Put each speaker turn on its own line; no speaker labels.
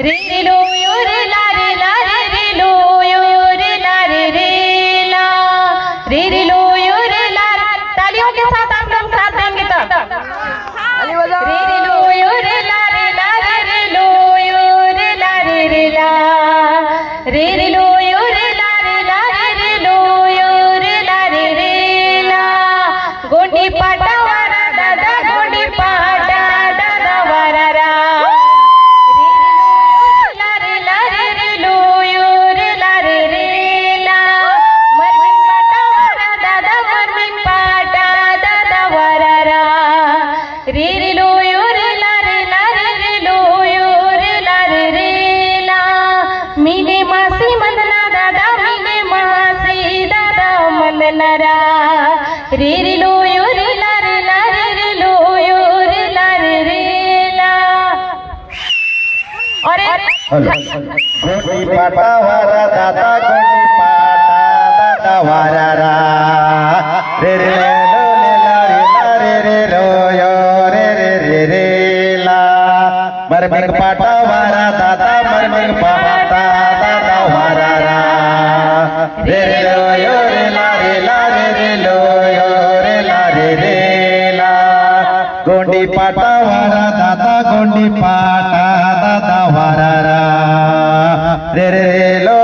रे लो यो रे ला रे लो यो रे ला रे लो यो रे ला। तालियों के साथ आप लोग साथ देंगे तो रे लो यो रे ला रे लो यो रे ला रे लो यो रे ला रे लो यो रे ला गोंडी पाटा वारा दादा गोंडी पाटा दादा वारा रा रे लो यो रे ला मरमिन पाटा वारा दादा मरमिन पाटा दादा वारा रा रे लो यो रे ला लो यो रे ला मीने मासी मंदना दादा मीने मासी दादा मंदना रा रे लो यो रे ला लो यो रे ला। और
गोटी पाटा वारा दादा गोटी पाटा दादा वारा रा रे लो ले ला रे लो यो रे ला मरमिन पाटा वारा दादा मरमिन पाटा दादा वारा रा रे लो यो रे ला लो यो रे ला गोंडी पाटा वारा दादा गोंडी पाटा दादा वारा रा रे लो